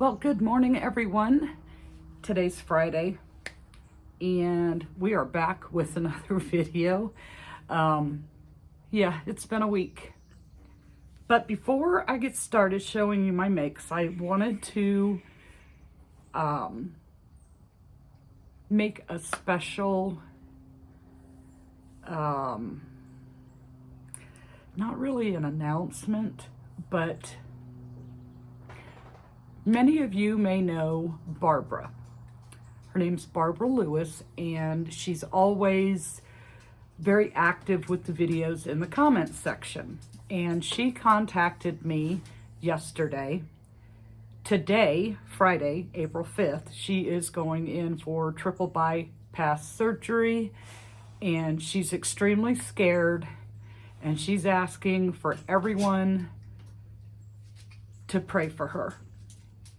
Well, good morning, everyone. Today's Friday, and we are back with another video. Yeah, it's been a week. But before I get started showing you my makes, I wanted to make a special, not really an announcement, but many of you may know Barbara. Her name's Barbara Lewis, and she's always very active with the videos in the comments section. And she contacted me yesterday. Today, Friday, April 5th, she is going in for triple bypass surgery, and she's extremely scared, and she's asking for everyone to pray for her.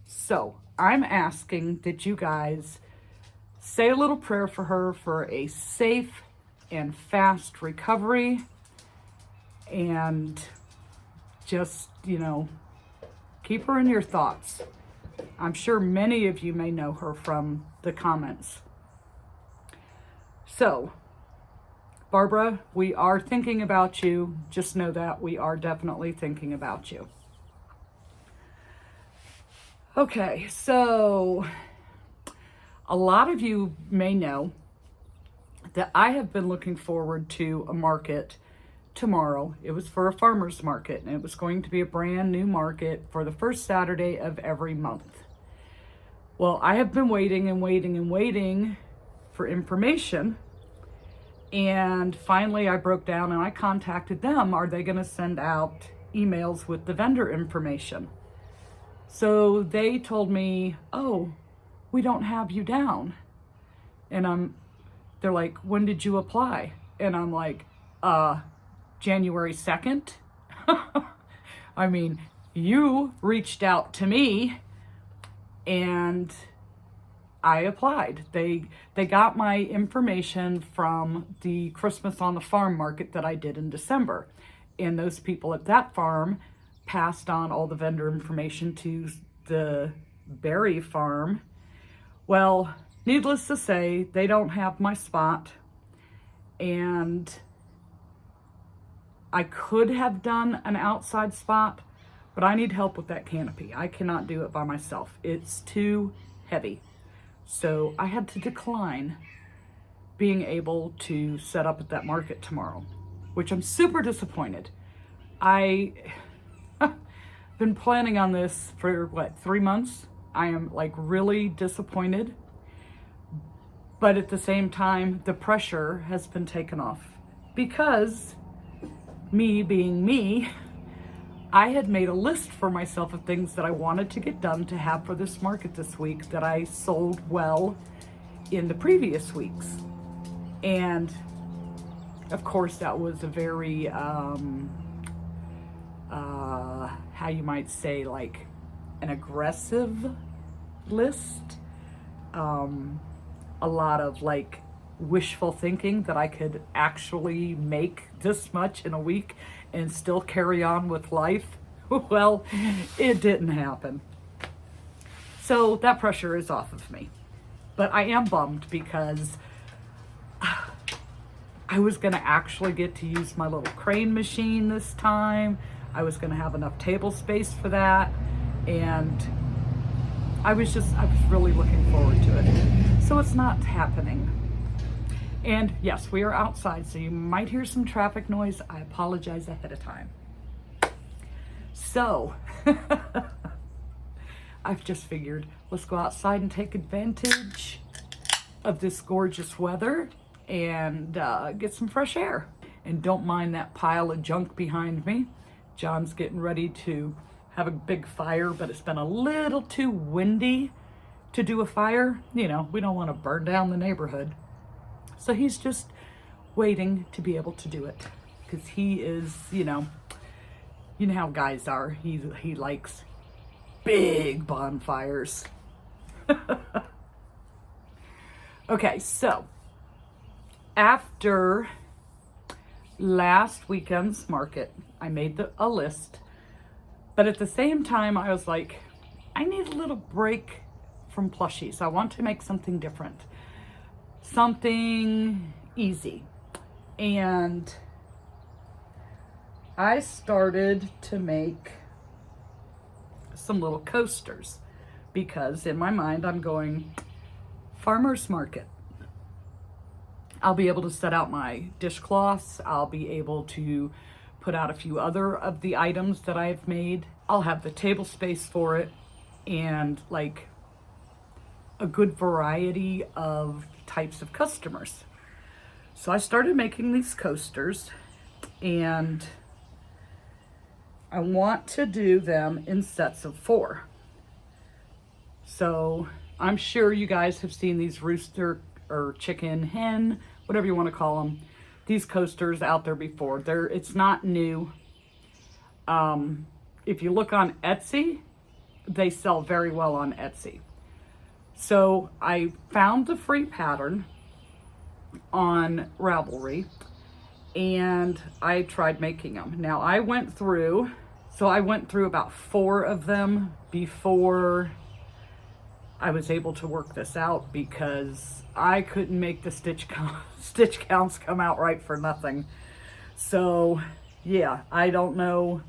So I'm asking that you guys say a little prayer for her for a safe and fast recovery, and just, keep her in your thoughts. I'm sure many of you may know her from the comments. So, Barbara, we are thinking about you. Just know that we are definitely thinking about you. Okay, so a lot of you may know that I have been looking forward to a market tomorrow. It was for a farmer's market, and it was going to be a brand new market for the first Saturday of every month. Well, I have been waiting and waiting and waiting for information, and finally I broke down and I contacted them. Are they going to send out emails with the vendor information? So they told me, oh, we don't have you down. And they're like, when did you apply? And I'm like, January 2nd. I mean, you reached out to me and I applied. They got my information from the Christmas on the Farm market that I did in December. And those people at that farm passed on all the vendor information to the berry farm. Well, needless to say, they don't have my spot, and I could have done an outside spot, but I need help with that canopy. I cannot do it by myself. It's too heavy. So I had to decline being able to set up at that market tomorrow, which I'm super disappointed. I been planning on this for 3 months. I am really disappointed, but at the same time, the pressure has been taken off because me being me, I had made a list for myself of things that I wanted to get done to have for this market this week that I sold well in the previous weeks. And of course, that was a very, how you might say, an aggressive list. A lot of wishful thinking that I could actually make this much in a week and still carry on with life. Well, it didn't happen. So that pressure is off of me. But I am bummed because I was going to actually get to use my little crane machine this time. I was going to have enough table space for that. And I was really looking forward to it. So it's not happening. And yes, we are outside, so you might hear some traffic noise. I apologize ahead of time. So, I've just figured, let's go outside and take advantage of this gorgeous weather and get some fresh air. And don't mind that pile of junk behind me. John's getting ready to have a big fire, but it's been a little too windy to do a fire. We don't want to burn down the neighborhood. So he's just waiting to be able to do it because he is, you know how guys are. He likes big bonfires. Okay, so after last weekend's market, I made a list, but at the same time I was like, I need a little break from plushies. I want to make something different, something easy. And I started to make some little coasters because in my mind I'm going farmer's market. I'll be able to set out my dishcloths. I'll be able to put out a few other of the items that I've made. I'll have the table space for it and like a good variety of types of customers. So I started making these coasters and I want to do them in sets of 4. So I'm sure you guys have seen these rooster or chicken, hen, whatever you want to call them, these coasters out there before. It's not new. If you look on Etsy, they sell very well on Etsy. So I found the free pattern on Ravelry and I tried making them. Now I went through about 4 of them before I was able to work this out because I couldn't make the stitch counts come out right for nothing. So yeah, I don't know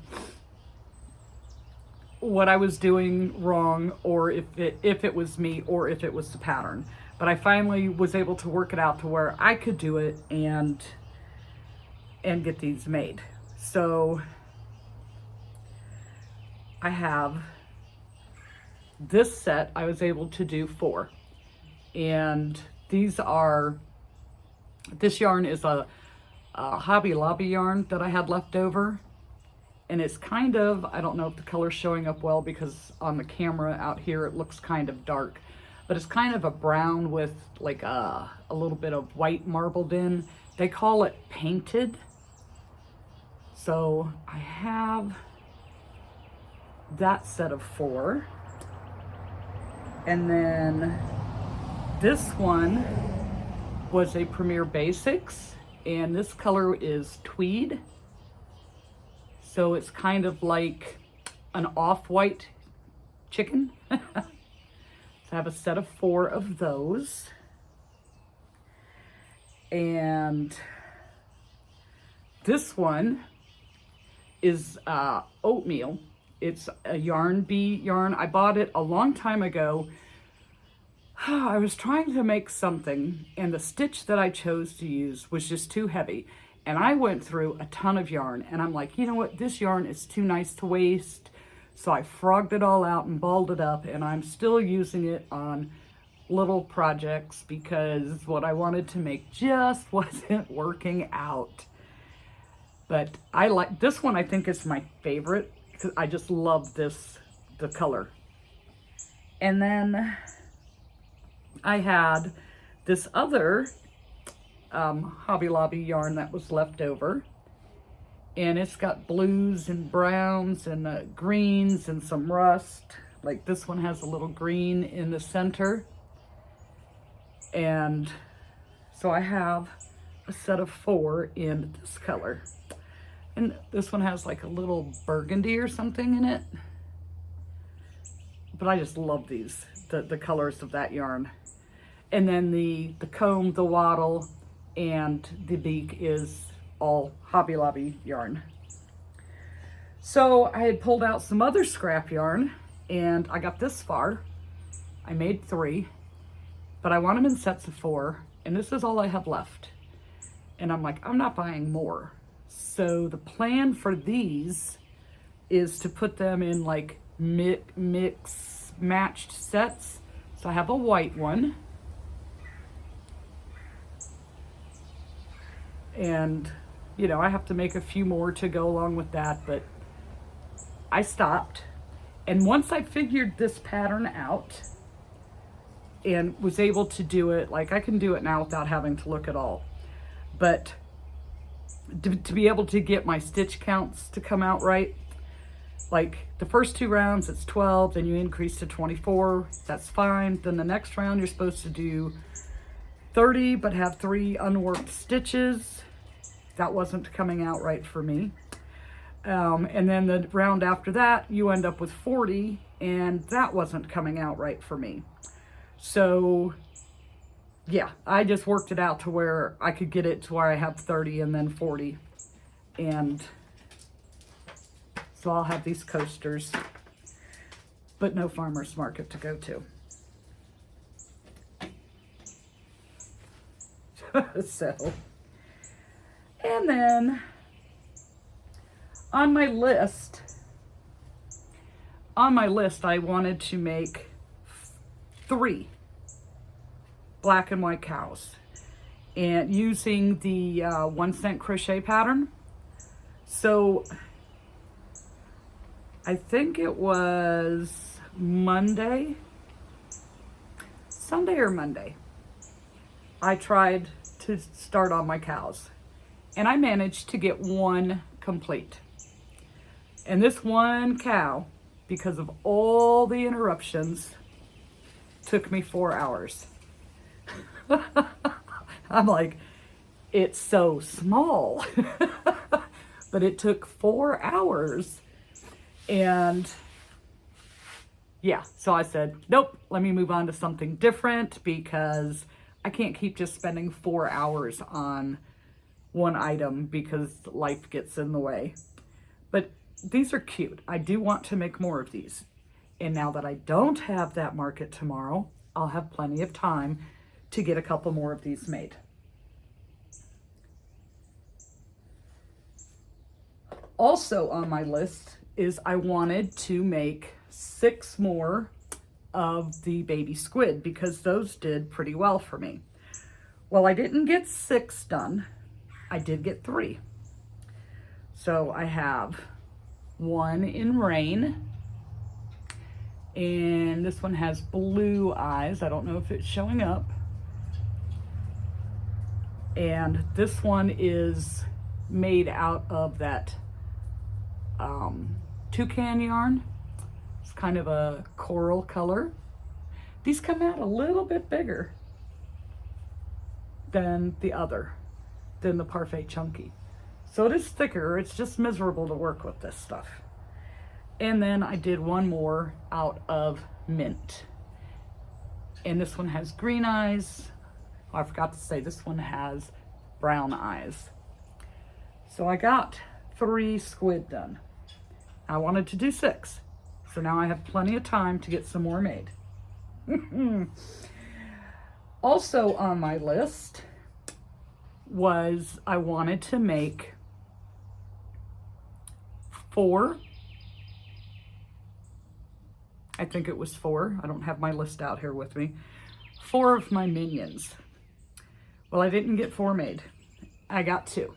what I was doing wrong, or if it was me or if it was the pattern. But I finally was able to work it out to where I could do it and get these made. So I have this set. I was able to do 4, and this yarn is a Hobby Lobby yarn that I had left over, and it's kind of, I don't know if the color's showing up well because on the camera out here it looks kind of dark, but it's kind of a brown with like a little bit of white marbled in. They call it painted. So I have that set of 4. And then this one was a Premier Basics, and this color is tweed. So it's kind of like an off-white chicken. So I have a set of 4 of those. And this one is oatmeal. It's a yarn bee yarn. I bought it a long time ago. I was trying to make something and the stitch that I chose to use was just too heavy. And I went through a ton of yarn and I'm like, you know what? This yarn is too nice to waste. So I frogged it all out and balled it up, and I'm still using it on little projects because what I wanted to make just wasn't working out. But I like this one. I think is my favorite because I just love the color. And then I had this other Hobby Lobby yarn that was left over, and it's got blues and browns and greens and some rust. Like this one has a little green in the center. And so I have a set of 4 in this color. And this one has like a little burgundy or something in it. But I just love these, the colors of that yarn. And then the comb, the wattle, and the beak is all Hobby Lobby yarn. So I had pulled out some other scrap yarn, and I got this far. I made 3, but I want them in sets of 4, and this is all I have left. And I'm like, I'm not buying more. So the plan for these is to put them in like mix matched sets. So I have a white one, and you know, I have to make a few more to go along with that, but I stopped. And once I figured this pattern out and was able to do it, like I can do it now without having to look at all. But to be able to get my stitch counts to come out right, like the first 2 rounds it's 12, then you increase to 24, that's fine. Then the next round you're supposed to do 30 but have 3 unworked stitches. That wasn't coming out right for me. And then the round after that you end up with 40, and that wasn't coming out right for me. So yeah, I just worked it out to where I could get it to where I have 30 and then 40. And so I'll have these coasters, but no farmer's market to go to. So, and then on my list, I wanted to make 3 black and white cows, and using the 1 cent crochet pattern. So I think it was Sunday or Monday, I tried to start on my cows, and I managed to get 1 complete. And this 1 cow, because of all the interruptions, took me 4 hours. I'm like, it's so small. But it took 4 hours. And yeah, so I said, nope, let me move on to something different, because I can't keep just spending 4 hours on one item because life gets in the way. But these are cute. I do want to make more of these. And now that I don't have that market tomorrow, I'll have plenty of time to get a couple more of these made. Also on my list is I wanted to make 6 more of the baby squid, because those did pretty well for me. Well, I didn't get 6 done. I did get 3. So I have 1 in rain, and this one has blue eyes. I don't know if it's showing up. And this one is made out of that toucan yarn. It's kind of a coral color. These come out a little bit bigger than the Parfait Chunky. So it is thicker. It's just miserable to work with this stuff. And then I did 1 more out of mint. And this one has green eyes. Oh, I forgot to say this one has brown eyes. So I got 3 squid done. I wanted to do 6. So now I have plenty of time to get some more made. Also on my list was I wanted to make 4. I think it was 4. I don't have my list out here with me. 4 of my Minions. Well, I didn't get 4 made. I got 2.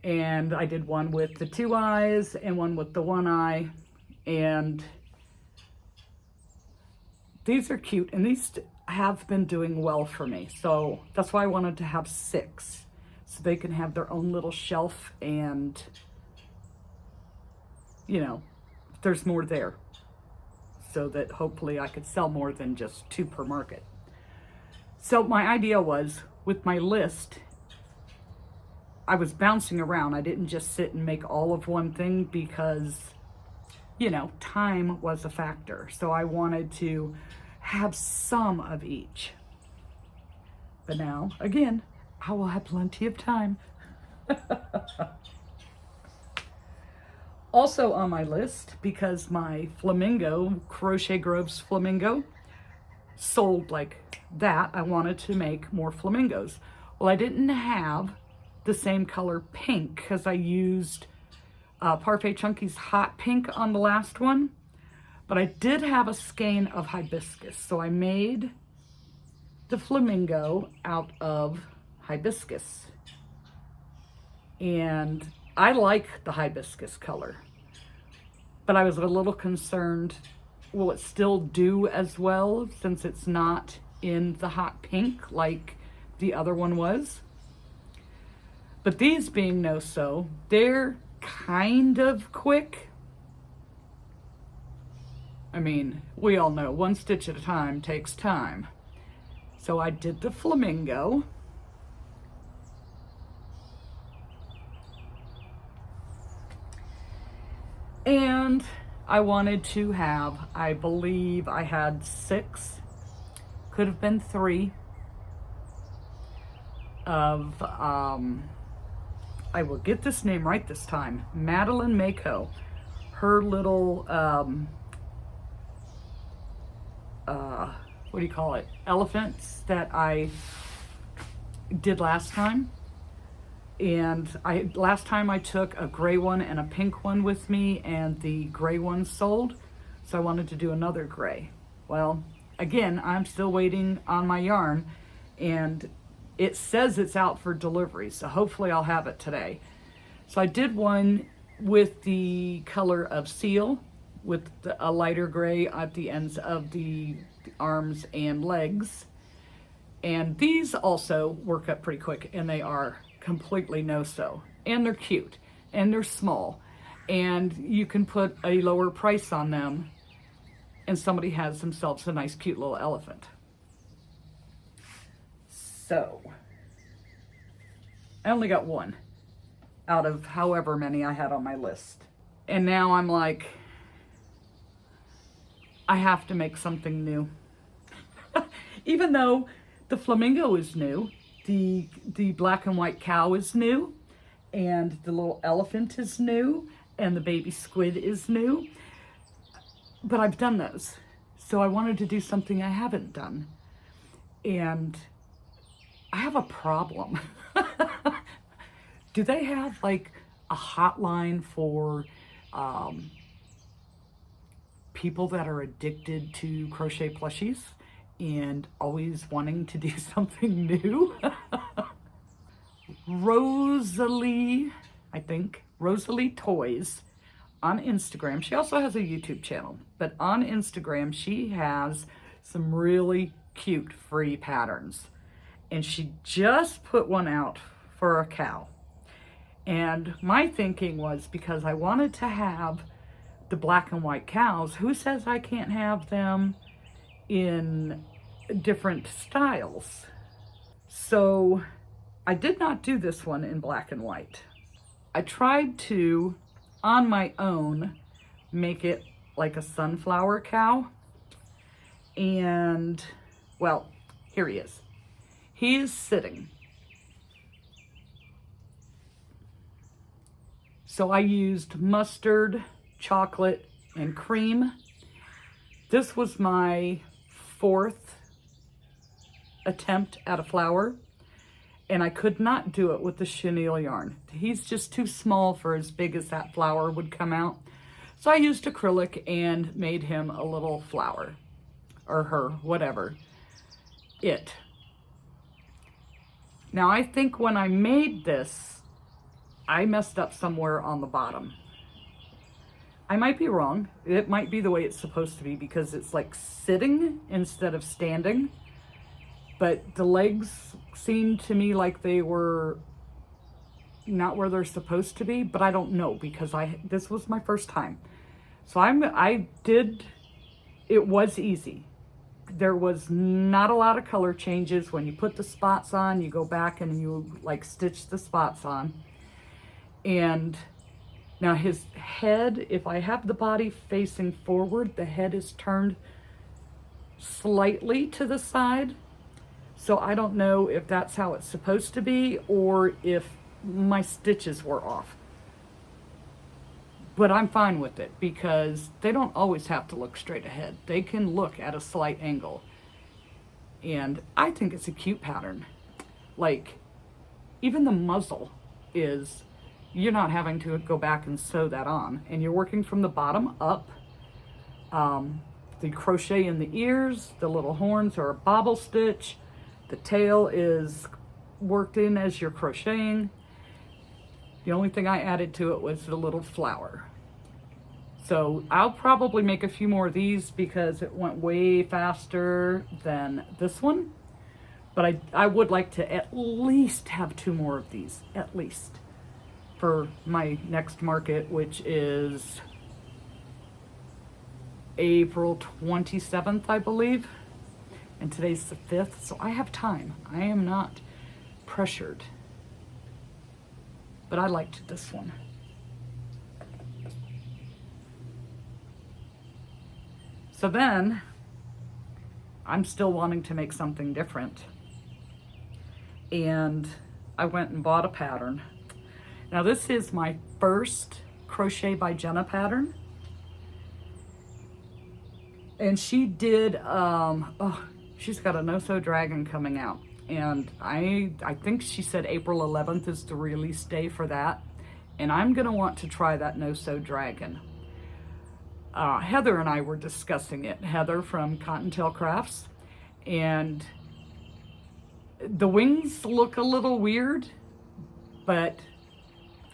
And I did 1 with the 2 eyes and 1 with the 1 eye. And these are cute, and these have been doing well for me. So that's why I wanted to have 6, so they can have their own little shelf, and you know, there's more there, so that hopefully I could sell more than just 2 per market. So my idea was, with my list, I was bouncing around. I didn't just sit and make all of one thing, because you know, time was a factor. So I wanted to have some of each. But now, again, I will have plenty of time. Also on my list, because my flamingo, Crochet Grove's flamingo, sold like that, I wanted to make more flamingos. Well, I didn't have the same color pink, because I used Parfait Chunky's hot pink on the last one, but I did have a skein of hibiscus, so I made the flamingo out of hibiscus. And I like the hibiscus color, but I was a little concerned, will it still do as well since it's not in the hot pink like the other one was? But these being no-sew, they're kind of quick. I mean, we all know 1 stitch at a time takes time. So I did the flamingo. And I wanted to have, I believe I had 6, could have been 3, of, I will get this name right this time, Madeline Mako. Her little, what do you call it, elephants that I did last time. And last time I took a gray one and a pink one with me, and the gray one sold, so I wanted to do another gray. Well, again, I'm still waiting on my yarn, and it says it's out for delivery, so hopefully I'll have it today. So I did one with the color of seal, with a lighter gray at the ends of the arms and legs. And these also work up pretty quick, and they are completely no-sew, and they're cute, and they're small, and you can put a lower price on them, and somebody has themselves a nice cute little elephant. So I only got one out of however many I had on my list, and now I'm like, I have to make something new. Even though the flamingo is new, the black and white cow is new, and the little elephant is new, and the baby squid is new, but I've done those. So I wanted to do something I haven't done, and I have a problem. Do they have like a hotline for people that are addicted to crochet plushies and always wanting to do something new? Rosalie, I think, Rosalie Toys on Instagram. She also has a YouTube channel, but on Instagram, she has some really cute free patterns. And she just put one out for a cow. And my thinking was, because I wanted to have the black and white cows, who says I can't have them in different styles? So I did not do this one in black and white. I tried to, on my own, make it like a sunflower cow. And, well, here he is. He is sitting. So I used mustard, chocolate, and cream. This was my 4th attempt at a flower, and I could not do it with the chenille yarn. He's just too small for as big as that flower would come out. So I used acrylic and made him a little flower, or her, whatever. Now I think when I made this, I messed up somewhere on the bottom. I might be wrong. It might be the way it's supposed to be, because it's like sitting instead of standing. But the legs seemed to me like they were not where they're supposed to be, but I don't know, because this was my first time. So it was easy. There was not a lot of color changes. When you put the spots on, you go back and you like stitch the spots on. And now his head, if I have the body facing forward, the head is turned slightly to the side. So I don't know if that's how it's supposed to be, or if my stitches were off. But I'm fine with it, because they don't always have to look straight ahead. They can look at a slight angle. And I think it's a cute pattern. Like, even the muzzle is, you're not having to go back and sew that on, and you're working from the bottom up. The crochet in the ears, the little horns are a bobble stitch. The tail is worked in as you're crocheting. The only thing I added to it was the little flower. So I'll probably make a few more of these, because it went way faster than this one. But I would like to at least have 2 more of these, at least, for my next market, which is April 27th, I believe. And today's the 5th, so I have time. I am not pressured. But I liked this one. So then I'm still wanting to make something different. And I went and bought a pattern. Now this is my first Crochet by Jenna pattern. And she did, she's got a no-sew dragon coming out. And I think she said April 11th is the release day for that. And I'm gonna want to try that no-sew dragon. Heather and I were discussing it. Heather from Cottontail Crafts. And the wings look a little weird, but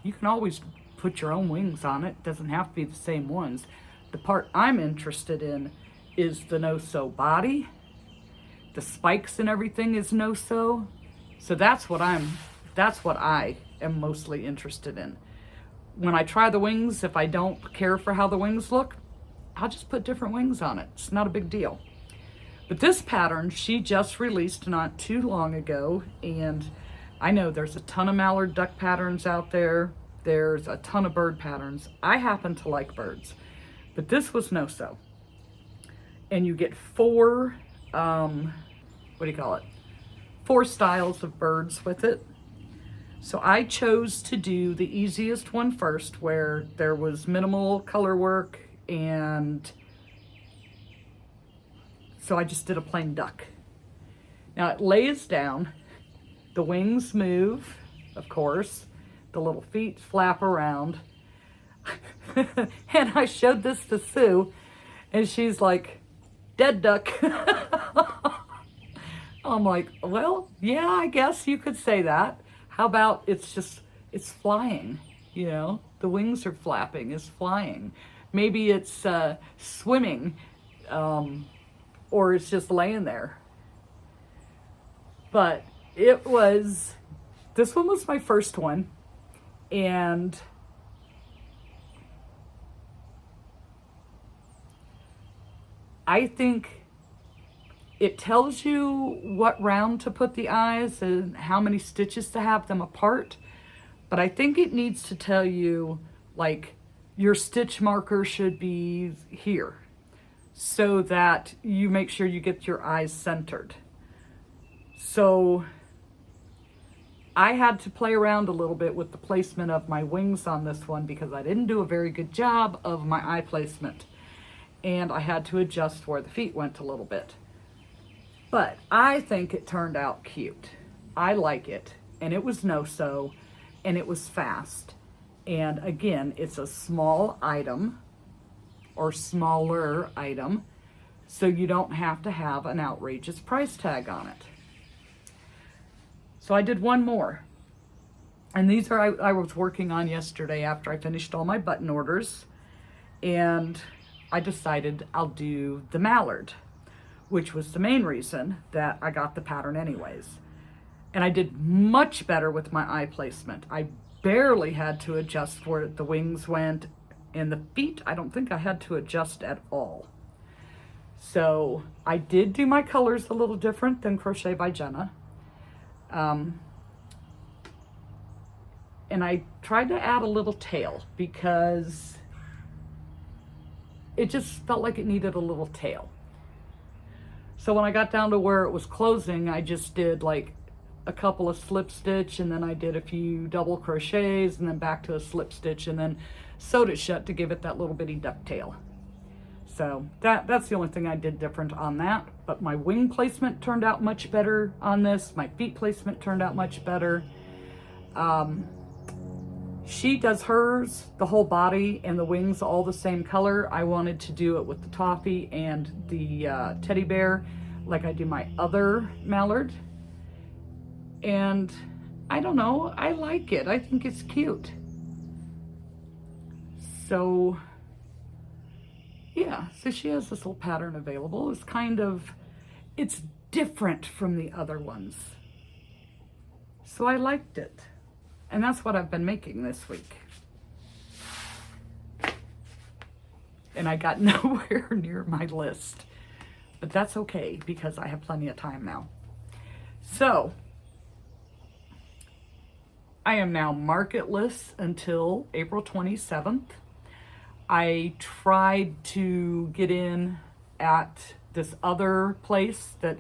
you can always put your own wings on it. It doesn't have to be the same ones. The part I'm interested in is the no-sew body. The spikes and everything is no-sew. So that's what I am mostly interested in. When I try the wings, if I don't care for how the wings look, I'll just put different wings on it. It's not a big deal. But this pattern, she just released not too long ago, and I know there's a ton of mallard duck patterns out there. There's a ton of bird patterns. I happen to like birds, but this was no-sew. And you get four, four styles of birds with it. So I chose to do the easiest one first, where there was minimal color work, and so I just did a plain duck. Now it lays down, the wings move, of course, the little feet flap around. And I showed this to Sue, and she's like, dead duck. I'm like, well, yeah, I guess you could say that. How about it's flying, you know? The wings are flapping, it's flying. Maybe it's swimming, or it's just laying there. But this one was my first one, and I think it tells you what round to put the eyes and how many stitches to have them apart. But I think it needs to tell you, like, your stitch marker should be here, so that you make sure you get your eyes centered. So I had to play around a little bit with the placement of my wings on this one because I didn't do a very good job of my eye placement. And I had to adjust where the feet went a little bit. But I think it turned out cute. I like it. And it was no-sew, and it was fast. And again, it's a small item, or smaller item, so you don't have to have an outrageous price tag on it. So I did one more. And these are I was working on yesterday after I finished all my button orders. And I decided I'll do the mallard, which was the main reason that I got the pattern anyways. And I did much better with my eye placement. I barely had to adjust where the wings went, and the feet, I don't think I had to adjust at all. So I did do my colors a little different than Crochet by Jenna. And I tried to add a little tail because it just felt like it needed a little tail. So when I got down to where it was closing, I just did like a couple of slip stitch, and then I did a few double crochets, and then back to a slip stitch, and then sewed it shut to give it that little bitty ducktail. So that's the only thing I did different on that. But my wing placement turned out much better on this. My feet placement turned out much better. She does hers, the whole body and the wings all the same color. I wanted to do it with the toffee and the teddy bear like I do my other mallard. And I don't know, I like it. I think it's cute. So yeah, so she has this little pattern available. It's different from the other ones. So I liked it. And that's what I've been making this week. And I got nowhere near my list. But that's okay, because I have plenty of time now. So, I am now marketless until April 27th. I tried to get in at this other place that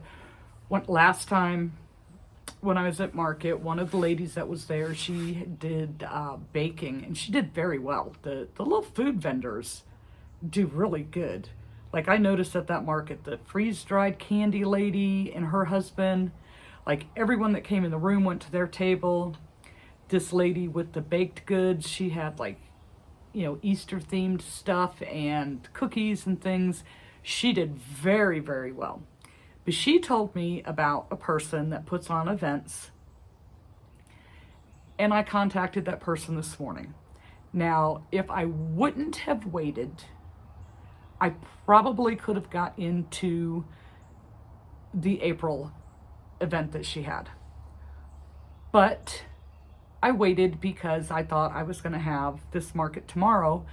went last time when I was at market. One of the ladies that was there, she did baking, and she did very well. The little food vendors do really good. Like, I noticed at that market, the freeze-dried candy lady and her husband, like, everyone that came in the room went to their table. This lady with the baked goods, she had, like, you know, Easter-themed stuff and cookies and things. She did very, very well. But she told me about a person that puts on events, and I contacted that person this morning. Now, if I wouldn't have waited, I probably could have got into the April event that she had. But I waited because I thought I was going to have this market tomorrow,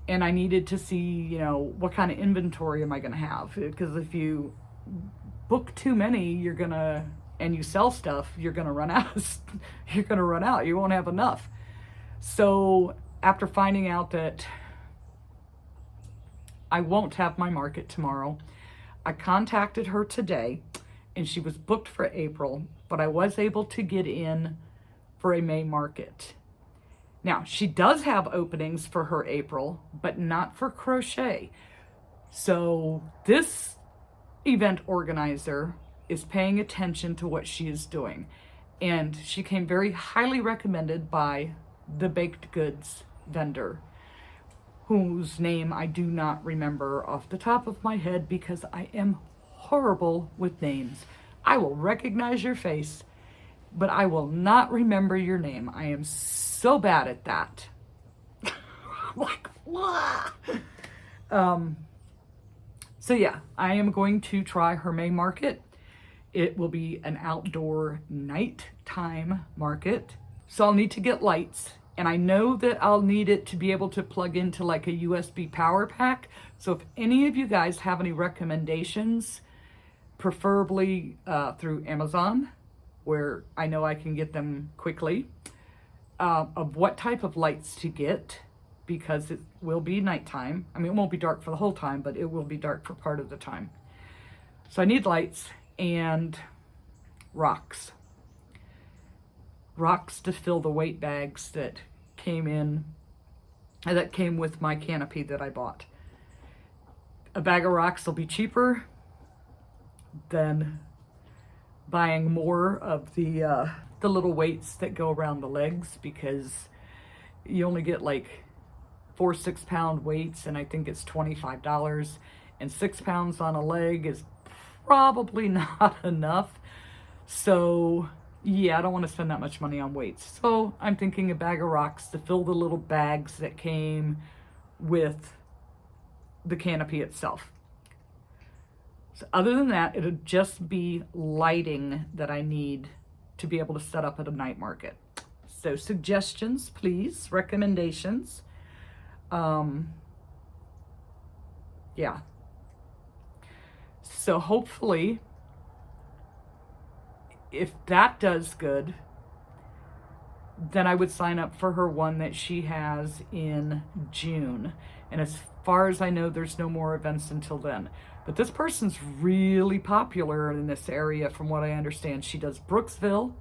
and I needed to see, you know, what kind of inventory am I going to have. Because if you book too many, you're going to, and you sell stuff, you're going to run out. You're going to run out. You won't have enough. So after finding out that I won't have my market tomorrow, I contacted her today, and she was booked for April, but I was able to get in for a May market. Now, she does have openings for her April, but not for crochet. So this event organizer is paying attention to what she is doing, and she came very highly recommended by the baked goods vendor, whose name I do not remember off the top of my head because I am horrible with names. I will recognize your face, but I will not remember your name. I am so bad at that. Like, what? So yeah, I am going to try her May market. It will be an outdoor nighttime market. So I'll need to get lights. And I know that I'll need it to be able to plug into like a USB power pack. So if any of you guys have any recommendations, preferably through Amazon, where I know I can get them quickly, of what type of lights to get, because it will be nighttime. I mean, it won't be dark for the whole time, but it will be dark for part of the time. So I need lights and rocks. Rocks to fill the weight bags that came with my canopy that I bought. A bag of rocks will be cheaper than buying more of the little weights that go around the legs, because you only get like 4 6-pound weights, and I think it's $25, and 6 pounds on a leg is probably not enough. So yeah, I don't want to spend that much money on weights. So I'm thinking a bag of rocks to fill the little bags that came with the canopy itself. So other than that, it'll just be lighting that I need to be able to set up at a night market. So suggestions, please, recommendations. Yeah. So hopefully, if that does good, then I would sign up for her one that she has in June. And as far as I know, there's no more events until then. But this person's really popular in this area from what I understand. She does Brooksville,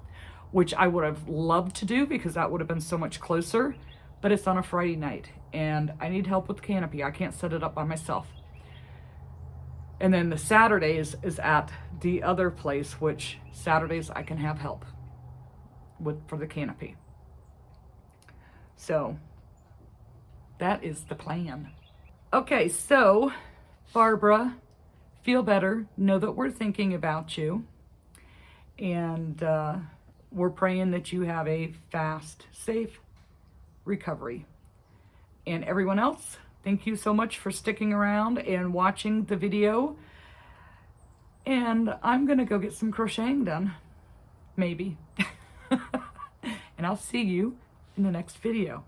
which I would have loved to do because that would have been so much closer, but it's on a Friday night and I need help with the canopy. I can't set it up by myself. And then the Saturdays is at the other place, which Saturdays I can have help for the canopy. So that is the plan. Okay, so Barbara, feel better. Know that we're thinking about you. And we're praying that you have a fast, safe recovery. And everyone else, thank you so much for sticking around and watching the video. And I'm going to go get some crocheting done. Maybe. And I'll see you in the next video.